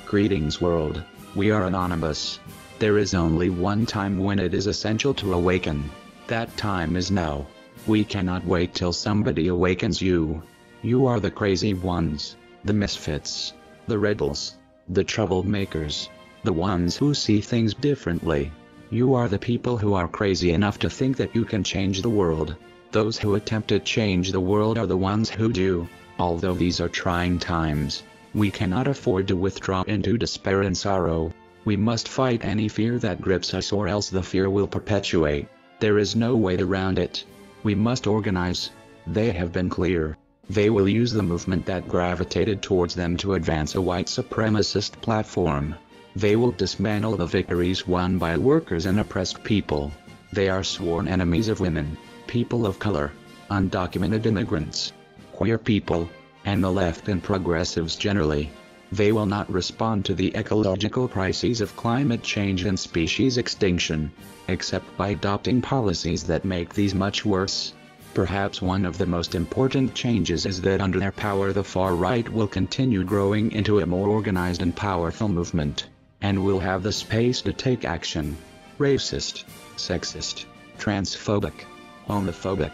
Greetings world, we are anonymous. There is only one time when it is essential to awaken. That time is now. We cannot wait till somebody awakens you. You are the crazy ones, the misfits, the rebels, the troublemakers, the ones who see things differently. You are the people who are crazy enough to think that you can change the world. Those who attempt to change the world are the ones who do. Although these are trying times, we cannot afford to withdraw into despair and sorrow. We must fight any fear that grips us, or else the fear will perpetuate. There is no way around it. We must organize. They have been clear. They will use the movement that gravitated towards them to advance a white supremacist platform. They will dismantle the victories won by workers and oppressed people. They are sworn enemies of women, people of color, undocumented immigrants, queer people, and the left and progressives generally. They will not respond to the ecological crises of climate change and species extinction, except by adopting policies that make these much worse. Perhaps one of the most important changes is that under their power the far right will continue growing into a more organized and powerful movement, and will have the space to take action. Racist, sexist, transphobic, homophobic,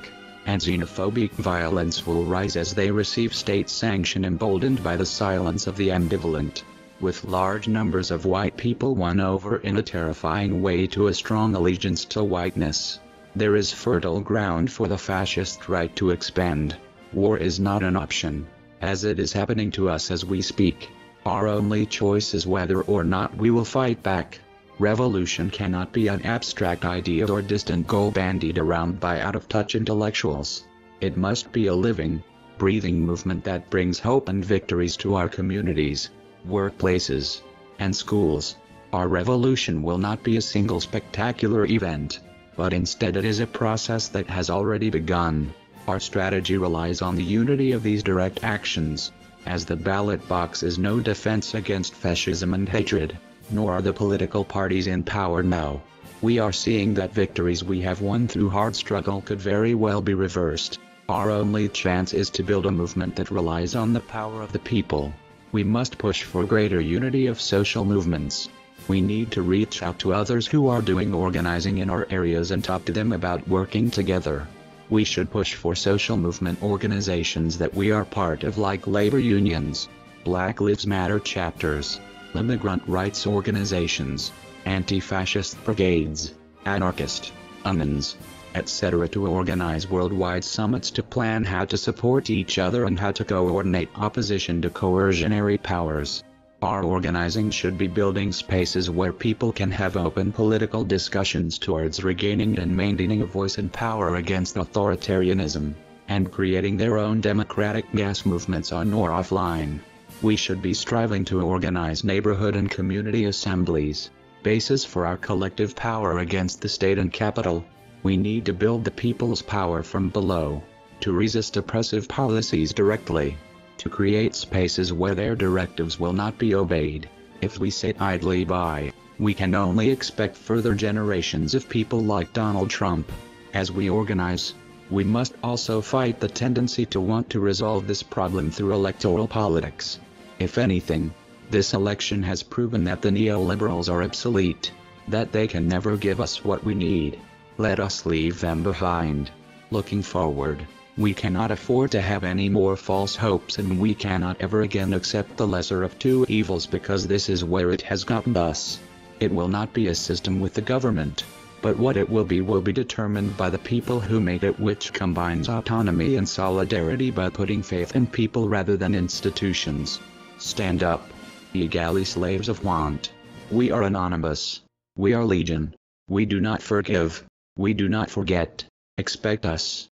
and xenophobic violence will rise as they receive state sanction, emboldened by the silence of the ambivalent. With large numbers of white people won over in a terrifying way to a strong allegiance to whiteness, there is fertile ground for the fascist right to expand. War is not an option, as it is happening to us as we speak. Our only choice is whether or not we will fight back. Revolution cannot be an abstract idea or distant goal bandied around by out-of-touch intellectuals. It must be a living, breathing movement that brings hope and victories to our communities, workplaces, and schools. Our revolution will not be a single spectacular event, but instead it is a process that has already begun. Our strategy relies on the unity of these direct actions, as the ballot box is no defense against fascism and hatred, nor are the political parties in power now. We are seeing that victories we have won through hard struggle could very well be reversed. Our only chance is to build a movement that relies on the power of the people. We must push for greater unity of social movements. We need to reach out to others who are doing organizing in our areas and talk to them about working together. We should push for social movement organizations that we are part of, like labor unions, Black Lives Matter chapters, immigrant rights organizations, anti-fascist brigades, anarchist, unions, etc., to organize worldwide summits to plan how to support each other and how to coordinate opposition to coercionary powers. Our organizing should be building spaces where people can have open political discussions towards regaining and maintaining a voice and power against authoritarianism, and creating their own democratic mass movements on or offline. We should be striving to organize neighborhood and community assemblies, bases for our collective power against the state and capital. We need to build the people's power from below, to resist oppressive policies directly, to create spaces where their directives will not be obeyed. If we sit idly by, we can only expect further generations of people like Donald Trump. As we organize, we must also fight the tendency to want to resolve this problem through electoral politics. If anything, this election has proven that the neoliberals are obsolete, that they can never give us what we need. Let us leave them behind. Looking forward, we cannot afford to have any more false hopes, and we cannot ever again accept the lesser of two evils, because this is where it has gotten us. It will not be a system with the government, but what it will be determined by the people who made it, which combines autonomy and solidarity by putting faith in people rather than institutions. Stand up, ye galley slaves of want. We are anonymous. We are legion. We do not forgive. We do not forget. Expect us.